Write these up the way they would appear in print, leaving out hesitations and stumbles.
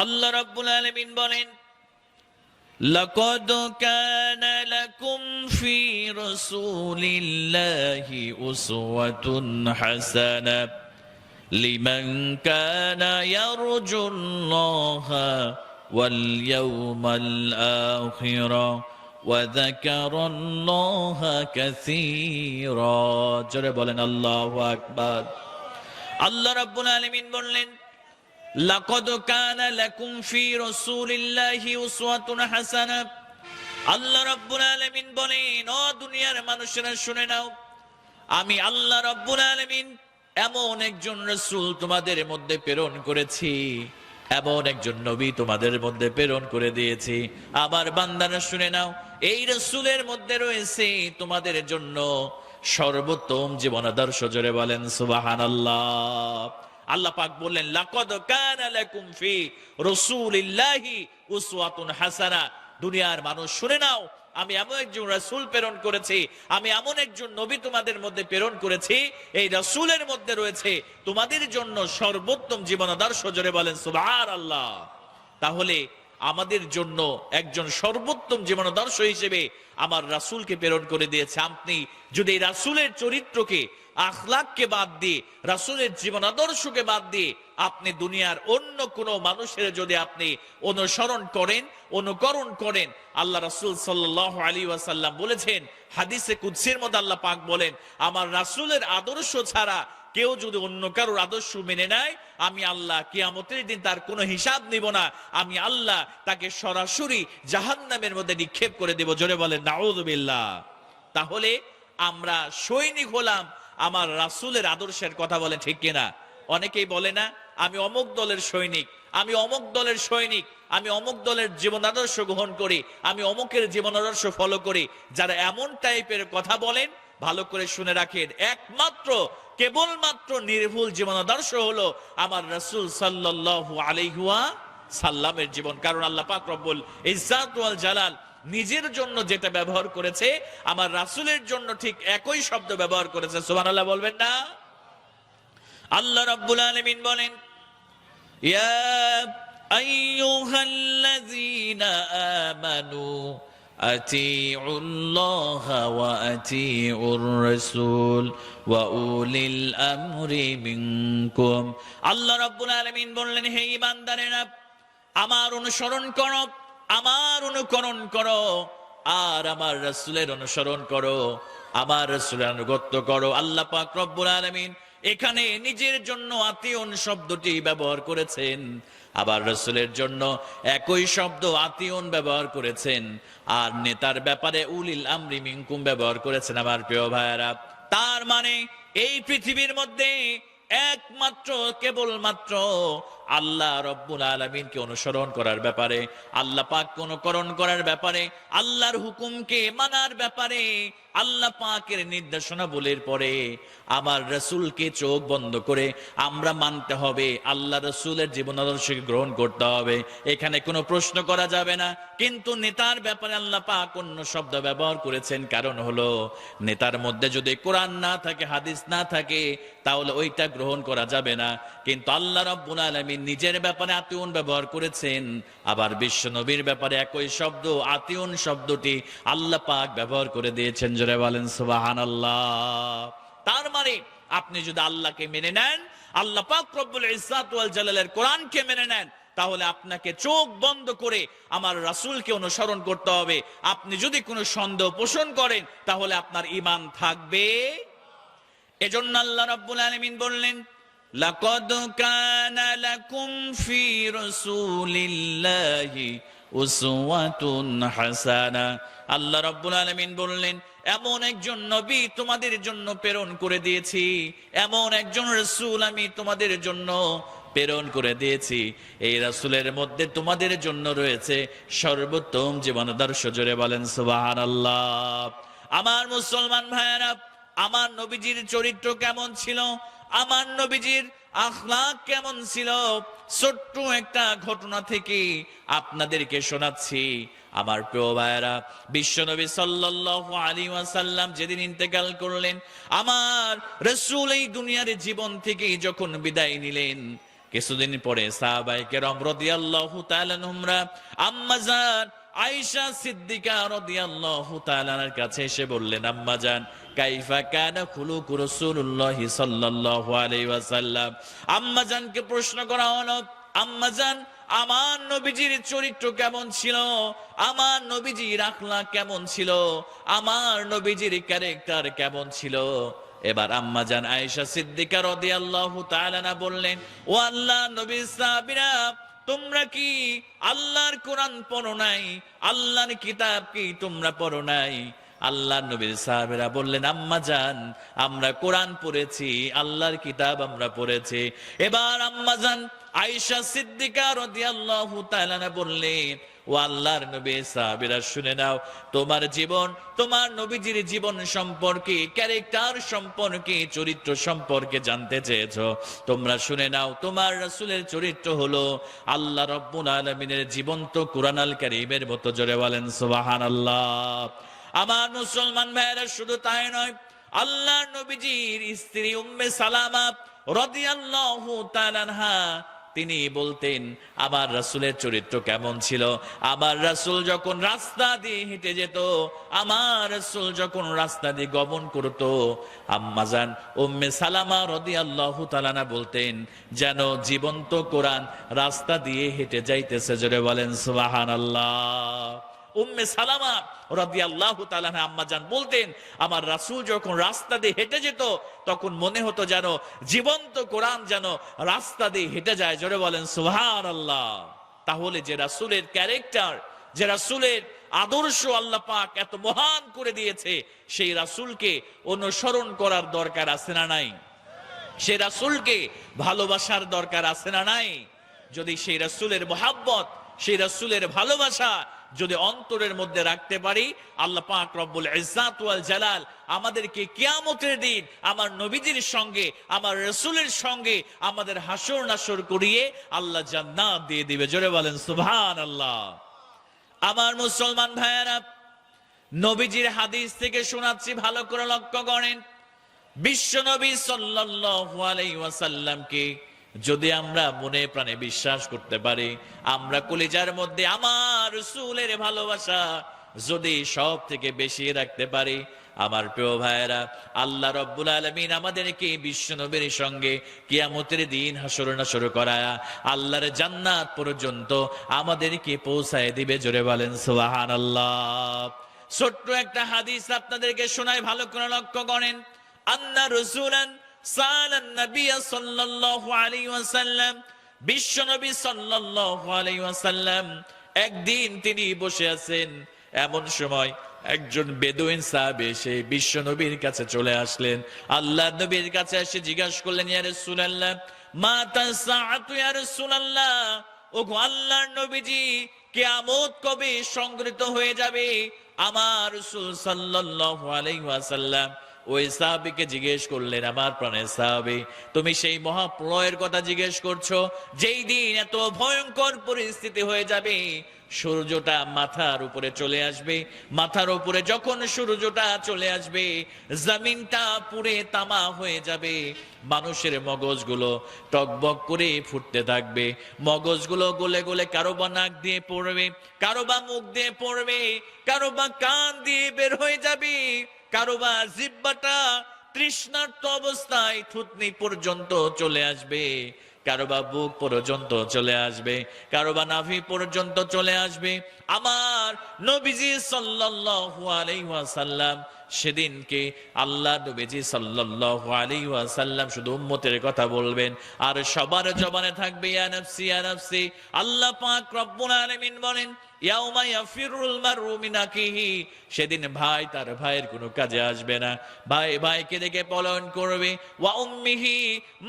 আল্লাহ রাব্বুল আলামিন বলেন, লাকাদ কানা লাকুম ফি রাসূলিল্লাহি উসওয়াতুন হাসানাহ লিমান কানা ইয়ারজুল্লাহা ওয়াল ইয়াওমাল আখিরা ওয়া যাকারাল্লাহা কাসীরা। জোরে বলেন আল্লাহু আকবার। আল্লাহ রাব্বুল আলামিন বললেন, লাকাদ কানা লাকুম ফি রাসূলিল্লাহি উসওয়াতুন হাসানাহ। আল্লাহ রাব্বুল আলামিন বলেন, ও দুনিয়ার মানুষেরা শুনে নাও, আমি আল্লাহ রাব্বুল আলামিন এমন একজন রাসূল তোমাদের মধ্যে প্রেরণ করেছি, এমন একজন নবী তোমাদের মধ্যে প্রেরণ করে দিয়েছি। আমার বান্দারা শুনে নাও, এই রাসূলের মধ্যে রয়েছে তোমাদের জন্য সর্বোত্তম জীবন আদর্শ। জোরে বলেন সুবহানাল্লাহ। আল্লাহ পাক বললেন, লাকাদ কানা লাকুম ফি রাসূলিল্লাহি উসওয়াতুন হাসানাহ। দুনিয়ার মানুষ শুনে নাও, আমি এমন একজন রাসূল প্রেরণ করেছি, আমি এমন একজন নবী তোমাদের মধ্যে প্রেরণ করেছি, এই রাসূলের মধ্যে রয়েছে তোমাদের জন্য সর্বোত্তম জীবন আদর্শ। জোরে বলেন সুবহানাল্লাহ। তাহলে আমাদের জন্য একজন সর্বোত্তম জীবন আদর্শ হিসেবে আমার রাসূলকে প্রেরণ করে দিয়েছে। আপনি যদি এই রাসূলের চরিত্রকে, আখলাককে বাদ দিয়ে, রাসূলের জীবন আদর্শকে বাদ দিয়ে আপনি দুনিয়ার অন্য কোনো মানুষের যদি আপনি অনুসরণ করেন, অনুকরণ করেন, আল্লাহ রাসূল সাল্লাল্লাহু আলাইহি ওয়াসাল্লাম বলেছেন, হাদিসে কুদসির মধ্যে আল্লাহ পাক বলেন, আমার রাসূলের আদর্শ ছাড়া কেউ যদি অন্য কারোর আদর্শ মেনে নেয়, আমি আল্লাহ কিয়ামতের দিন তার কোনো হিসাব নিব না, আমি আল্লাহ তাকে সরাসরি জাহান্নামের মধ্যে নিক্ষেপ করে দেব। জোরে বলেন নাউযুবিল্লাহ। তাহলে আমরা সৈনিক হলাম আমার রাসূলের আদর্শের কথা বলে, ঠিক কিনা? অনেকেই বলে না, আমি অমুক দলের সৈনিক, আমি অমুক দলের সৈনিক, আমি অমুক দলের জীবন আদর্শ গ্রহণ করি, আমি অমুকের জীবন আদর্শ ফলো করি। যারা এমন টাইপের কথা বলেন, ভালো করে শুনে রাখেন, একমাত্র কেবলমাত্র নির্ভুল জীবন আদর্শ হলো আমার রাসূল সাল্লাল্লাহু আলাইহি ওয়াসাল্লামের জীবন। কারণ আল্লাহ পাক রব্বুল ইজ্জাত ওয়াল জালাল নিজের জন্য যেটা ব্যবহার করেছে, আমার রাসূলের জন্য ঠিক একই শব্দ ব্যবহার করেছে। সুবহানাল্লাহ বলবেন না? আল্লাহ রাব্বুল আলামিন বলেন, ইয়া আইয়ুহাল্লাযীনা আমানু আতিউল্লাহা ওয়া আতিউর রাসূল ওয়া উলিল আমরি মিনকুম। আল্লাহ রাব্বুল আলামিন বললেন, হে ঈমানদারেরা, আমার অনুসরণ করো, আমার অনুকরণ করো, আর আমার রাসূলের অনুসরণ করো, আমার রাসূলের আনুগত্য করো। আল্লাহ পাক রব্বুল আলামিন এখানে নিজের জন্য আতিউন শব্দটি ব্যবহার করেছেন, আবার রাসূলের জন্য একই শব্দ আতিউন ব্যবহার করেছেন, আর নেতার ব্যাপারে উলিল আমরি মিনকুম ব্যবহার করেছেন। আমার প্রিয় ভাইয়েরা, তার মানে এই পৃথিবীর মধ্যে একমাত্র কেবলমাত্র আল্লাহ রব্বুল আলামিনকে অনুসরণ করার ব্যাপারে, আল্লাহ পাককে অনুকরণ করার ব্যাপারে, আল্লাহর হুকুমকে মানার ব্যাপারে, আল্লাহ পাকের নির্দেশনা বলের পরে আমার রাসূলকে চোখ বন্ধ করে আমরা মানতে হবে, আল্লাহ রাসূলের জীবন আদর্শকে গ্রহণ করতে হবে, এখানে কোনো প্রশ্ন করা যাবে না। কিন্তু নেতার ব্যাপারে আল্লাহ পাক অন্য শব্দ ব্যবহার করেছেন, কারণ হলো নেতার মধ্যে যদি কোরআন না থাকে, হাদিস না থাকে, তাহলে ওইটা গ্রহণ করা যাবে না। কিন্তু আল্লাহ রাব্বুল আলামিন নিজের ব্যাপারে আতিউন ব্যবহার করেছেন, আবার বিশ্ব নবীর ব্যাপারে একই শব্দ আতিউন শব্দটি আল্লাহ পাক ব্যবহার করে দিয়েছেন। জোরে বলেন সুবহানাল্লাহ। তার মানে আপনি যদি আল্লাহকে মেনে নেন, আল্লাহ পাক রব্বুল ইজ্জাত ওয়াল জালালের কোরআনকে মেনে নেন, তাহলে আপনাকে চোখ বন্ধ করে আমার রাসূলকে অনুসরণ করতে হবে। আপনি যদি কোনো সন্দেহ পোষণ করেন, তাহলে আপনার ঈমান থাকবে। এজন্য আল্লাহ রাব্বুল আলামিন বললেন, লাকাদ কানা লাকুম ফি রাসূলিল্লাহি উসওয়াতুন হাসানাহ। আল্লাহ রাব্বুল আলামিন বললেন, এমন একজন নবী তোমাদের জন্য প্রেরণ করে দিয়েছি, এমন একজন রাসূল আমি তোমাদের জন্য প্রেরণ করে দিয়েছি। এই রাসূলের মধ্যে তোমাদের জন্য রয়েছে সর্বোত্তম জীবন আদর্শ। জোরে বলেন সুবহানাল্লাহ। আমার মুসলমান ভাইয়েরা, আমার নবীজির চরিত্র কেমন ছিল, আমার নবীজির আখলাক কেমন ছিল, ছোট্ট একটা ঘটনা থেকে আপনাদেরকে শোনাচ্ছি। আমার প্রিয় ভাইয়েরা, বিশ্বনবী সাল্লাল্লাহু আলাইহি ওয়াসাল্লাম যেদিন ইন্তেকাল করলেন, আমার রাসূল এই দুনিয়ার জীবন থেকে যখন বিদায় নিলেন, কিছুদিন পরে সাহাবায়ে কেরাম রাদিয়াল্লাহু তাআলা আনহুমরা আম্মা জান আয়েশা সিদ্দিকা রাদিয়াল্লাহু তাআলার কাছে এসে বললেন, আম্মা জান কাইফা কানা খুলুকু রাসূলুল্লাহি সাল্লাল্লাহু আলাইহি ওয়াসাল্লাম। আম্মা জানকে প্রশ্ন করা হলো, আম্মা জান আমার নবীজির চরিত্র কেমন ছিল, আমার নবীজির আখলাক কেমন ছিল, আমার নবীজির ক্যারেক্টার কেমন ছিল। এবার আম্মা জান আয়েশা সিদ্দিকা রাদিয়াল্লাহু তাআলা বললেন, ও আল্লাহর নবীর সাহাবীরা, তোমরা কি আল্লাহর কোরআন পড়ো নাই? আল্লাহর কিতাব কি তোমরা পড়ো নাই? আল্লাহর নবীর সাহাবীরা বললেন, আম্মা জান আমরা কোরআন পড়েছি, আল্লাহর কিতাব আমরা পড়েছি। এবার আম্মা জান আয়েশা সিদ্দিকা রাদিয়াল্লাহু তাআলা বললেন, ও আল্লাহর নবী সাহাবীরা শুনে নাও, তোমার জীবন, তোমার নবীজির জীবন সম্পর্কে, ক্যারেক্টার সম্পর্কে, চরিত্র সম্পর্কে জানতে চেয়েছো, তোমরা শুনে নাও, তোমার রাসূলের চরিত্র হলো আল্লাহ রাব্বুল আলামিনের জীবন্ত কুরআন আল কারীমের মতো। জোরে বলেন সুবহানাল্লাহ। আমার মুসলমান ভাইরা, শুধু তাই নয়, আল্লাহর নবীজির স্ত্রী উম্মে সালামা রাদিয়াল্লাহু তাআলা আনহা তিনি বলতেন, আমার রাসূলের চরিত্র কেমন ছিল। আমার রাসূল যখন রাস্তা দিয়ে হেঁটে যেত, আমার রাসূল যখন রাস্তা দিয়ে গমন করত, আম্মা জান উম্মে সালামা রাদিয়াল্লাহু তাআলা বলতেন যেন জীবন্ত কোরআন রাস্তা দিয়ে হেঁটে যাইতেছে। জোরে বলেন সুবহানাল্লাহ। উম্মে সালামা রাদিয়াল্লাহু তাআলা আম্মা জান বলতেন, আমার রাসূল যখন রাস্তা দিয়ে হেঁটে যেত তখন মনে হতো যেন জীবন্ত কোরআন যেন রাস্তা দিয়ে হেঁটে যায়। জোরে বলেন সুবহানাল্লাহ। তাহলে যে রাসূলের ক্যারেক্টার, যে রাসূলের আদর্শ আল্লাহ পাক এত মহান করে দিয়েছে, সেই রাসূলকে অনুসরণ করার দরকার আছে না নাই? সেই রাসূলকে ভালোবাসার দরকার আছে না নাই? যদি সেই রাসূলের মহব্বত, সেই রাসূলের ভালোবাসা যদি অন্তরের মধ্যে রাখতে পারি, আল্লাহ পাক রব্বুল ইজ্জাত ওয়াল জালাল আমাদেরকে কিয়ামতের দিন আমার নবীজির সঙ্গে, আমার রাসূলের সঙ্গে আমাদের হাসর নাসর করিয়ে আল্লাহ জান্নাত দিয়ে দিবে। জোরে বলেন সুবহানাল্লাহ। আমার মুসলমান ভাইয়েরা, নবীজির হাদিস থেকে শোনাচ্ছি, ভালো করে লক্ষ্য করেন। বিশ্ব নবী সাল্লাল্লাহু আলাইহি ওয়াসাল্লামকে যদি আমরা মনে প্রাণে বিশ্বাস করতে পারি, আমরা কলিজার মধ্যে আমার রাসূলের ভালোবাসা যদি সব থেকে বেশি রাখতে পারি, আমার প্রিয় ভাইয়েরা, আল্লাহ রাব্বুল আলামিন আমাদেরকে বিশ্ব নবীর সঙ্গে কিয়ামতের দিন হাসর নাসর করায়া আল্লাহর জান্নাত পর্যন্ত আমাদেরকে পৌঁছায় দিবে। জোরে বলেন সুবহানাল্লাহ। ছোট্ট একটা হাদিস আপনাদেরকে শোনায়, ভালো করে লক্ষ্য করেন। আন্না রাসূলান সালান নবী সাল্লাল্লাহু আলাইহি ওয়াসাল্লাম, বিশ্ব নবী সাল্লাল্লাহু আলাইহি ওয়াসাল্লাম একদিন তিনি বসে আছেন, এমন সময় একজন বেদুইন সাহাবী এসে বিশ্ব নবীর কাছে চলে আসলেন। আল্লাহর নবীর কাছে এসে জিজ্ঞাসা করলেন, ইয়া রাসূলুল্লাহ মাতা সাআতু ইয়া রাসূলুল্লাহ, ওগো আল্লাহর নবীজি কিয়ামত কবে সংঘটিত হয়ে যাবে? আমার রাসূল সাল্লাল্লাহু আলাইহি ওয়াসাল্লাম ওই সাহাবীকে জিজ্ঞেস করলেন, আমার প্রাণের সাহাবী, তুমি সেই মহাপ্রলয়ের কথা জিজ্ঞেস করছো, যেই দিন এত ভয়ঙ্কর পরিস্থিতি হয়ে যাবে, সূর্যটা মাথার উপরে চলে আসবে, মাথার উপরে যখন সূর্যটা চলে আসবে জমিনটা পুড়ে তামা হয়ে যাবে, মানুষের মগজগুলো টকবক করে ফুটতে থাকবে, মগজগুলো গলে গলে কারো বা নাক দিয়ে পড়বে, কারো বা মুখ দিয়ে পড়বে, কারো বা কান দিয়ে বের হয়ে যাবে, কারো বা জিহ্বাটা তৃষ্ণার্ত অবস্থায় থুতনি পর্যন্ত চলে আসবে, কারো বা বুক পর্যন্ত চলে আসবে, কারো বা নাভি পর্যন্ত চলে আসবে। আমার নবীজি সাল্লাল্লাহু আলাইহি ওয়াসাল্লাম সেদিনকে আল্লাহ নবীজি সাল্লাল্লাহু আলাইহি ওয়াসাল্লাম শুধু উম্মতের কথা বলবেন, আর সবার জবানে থাকবে ইয়া নাফসি ইয়া নাফসি। আল্লাহ পাক রব্বুল আলামিন বলেন, ইয়াউমা ইয়াফিরুল মারউ মিন আখিহি, সেদিন ভাই তার ভাইয়ের কোনো কাজে আসবে না, ভাই ভাইকে দেখে পলায়ন করবে। ওয়া উম্মিহি,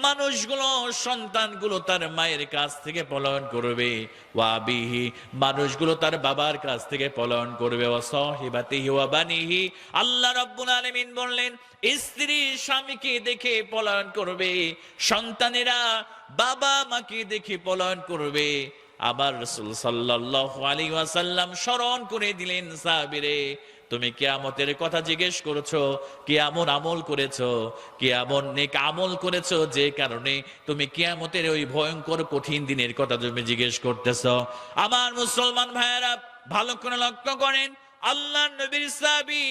মানুষগুলো সন্তানগুলো তার মায়ের কাছ থেকে পলায়ন করবে। ওয়া আবিহি, মানুষগুলো তার বাবার কাছ থেকে পলায়ন করবে। ওয়া সাহিবাতিহি ওয়া বানিহি, আল্লাহ রাব্বুল আলামিন বললেন স্ত্রী স্বামীকে দেখে পলায়ন করবে, সন্তানেরা বাবা মাকে দেখে পলায়ন করবে। আবার রাসূল সাল্লাল্লাহু আলাইহি ওয়াসাল্লাম স্মরণ করে দিলেন, সাহাবীরে তুমি কিয়ামতের কথা জিজ্ঞেস করেছো, কি এমন আমল করেছো, কি এমন নেক আমল করেছো যে কারণে তুমি কিয়ামতের ওই ভয়ঙ্কর কঠিন দিনের কথা তুমি জিজ্ঞেস করতেছো। আমার মুসলমান ভাইয়েরা ভালো করে লক্ষ্য করেন, আল্লাহর নবীর সাহাবী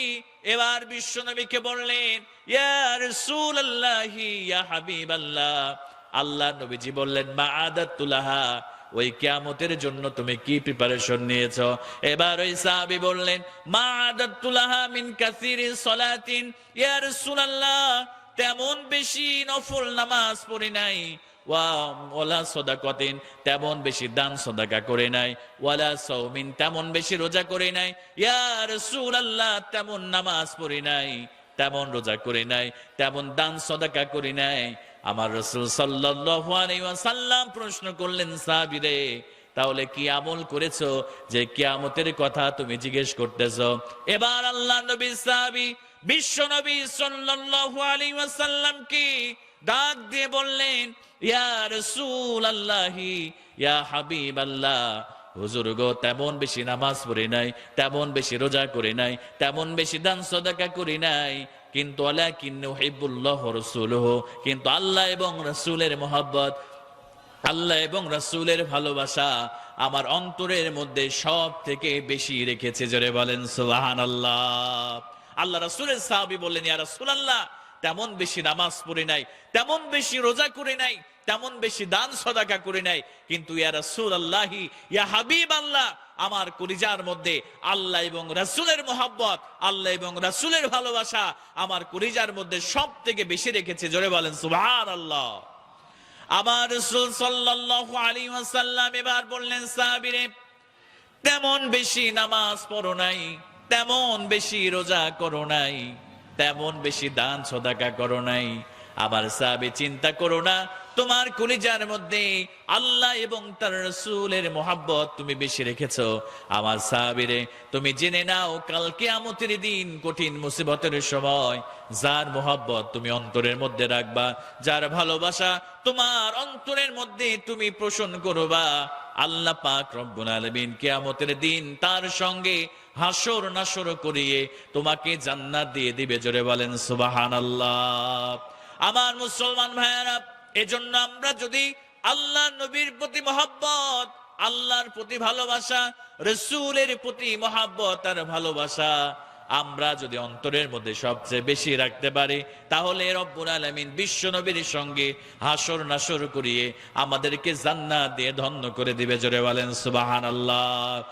এবার বিশ্ব নবীকে বললেন, ইয়া রাসূলুল্লাহি ইয়া হাবিবাল্লাহ, আল্লাহর নবীজি বললেন, মা আদাতুলাহা, ওই কিয়ামতের জন্য তুমি কি প্রিপারেশন নিয়েছো? এবার ওই সাহাবী বললেন, মা আদাতুলাহা মিন কাসিরি সালাতিন, ইয়া রাসূলুল্লাহ, তেমন বেশি নফল নামাজ পড়ি নাই, ওয়ালা সাদাকাতিন, তেমন বেশি দান সাদাকা করে নাই, ওয়ালা সাওমিন, তেমন বেশি রোজা করে নাই, ইয়া রাসূলুল্লাহ, তেমন নামাজ পড়ি নাই, তেমন রোজা করে নাই, তেমন দান সাদাকা করি নাই। আমার রাসূল সাল্লাল্লাহু আলাইহি ওয়াসাল্লাম প্রশ্ন করলেন, সাহাবীরে তাহলে কি আমল করেছো যে কিয়ামতের কথা তুমি জিজ্ঞেস করতেছো? এবার আল্লাহর নবীর সাহাবী বিশ্ব নবী সাল্লাল্লাহু আলাইহি ওয়াসাল্লাম কি ডাক দিয়ে বললেন, ইয়া রাসূলুল্লাহি ইয়া হাবিবাল্লাহ, হুজুর গো, তেমন বেশি নামাজ পড়ি নাই, তেমন বেশি রোজা করি নাই, তেমন বেশি দান সাদাকা করি নাই, কিন্তু ওয়ালাকিন্নী উহিব্বুল্লাহ ওয়া রাসূলুহু, কিন্তু আল্লাহ এবং রাসূলের মহব্বত, আল্লাহ এবং রাসূলের ভালোবাসা আমার অন্তরের মধ্যে সব থেকে বেশি রেখেছে। জোরে বলেন সুবহানাল্লাহ। আল্লাহ রাসূলের সাহাবী বললেন, ইয়া রাসূলুল্লাহ, তেমন বেশি নামাজ পড়ি নাই, তেমন বেশি রোজা করে নাই, তেমন বেশি দান সাদাকা করে নাই, কিন্তু ইয়া রাসূলুল্লাহি ইয়া হাবিবাল্লাহ, আমার কলিজার মধ্যে আল্লাহ এবং রাসূলের মহব্বত, আল্লাহ এবং রাসূলের ভালোবাসা আমার কলিজার মধ্যে সব থেকে বেশি রেখেছে। জোরে বলেন সুবহানাল্লাহ। আমার রাসূল সাল্লাল্লাহু আলাইহি ওয়াসাল্লাম এবার বললেন, সাহাবীরে তেমন বেশি নামাজ পড়ো নাই, তেমন বেশি রোজা করো নাই, তেমন বেশি দান সাদাকা করো নাই। আমার সাহাবী, চিন্তা করো না, তোমার কলিজার মধ্যে আল্লাহ এবং তার রাসূলের মহব্বত তুমি বেশি রেখেছো। আমার সাহাবীরে তুমি জেনে নাও, কাল কিয়ামতের দিন কঠিন মুসিবতের সময় যার মহব্বত তুমি অন্তরের মধ্যে রাখবা, যার ভালোবাসা তোমার অন্তরের মধ্যে তুমি পোষণ করবা, আল্লাহ পাক রব্বুল আলামিন কিয়ামতের দিন তার সঙ্গে হাসর নাসর করিয়ে তোমাকে জান্নাত দিয়ে দিবে। জোরে বলেন সুবহানাল্লাহ। আমার মুসলমান ভাইয়েরা, এজন্য আমরা যদি আল্লাহ নবীর প্রতি মহব্বত, আল্লাহর প্রতি ভালোবাসা, রাসূলের প্রতি মহব্বত আর ভালোবাসা আমরা যদি অন্তরের মধ্যে সবচেয়ে বেশি রাখতে পারি, তাহলে রব্বুল আলামিন বিশ্ব নবীর সঙ্গে হাসর নাসর করিয়ে আমাদেরকে জান্নাত দিয়ে ধন্য করে দিবে। জোরে বলেন সুবহানাল্লাহ।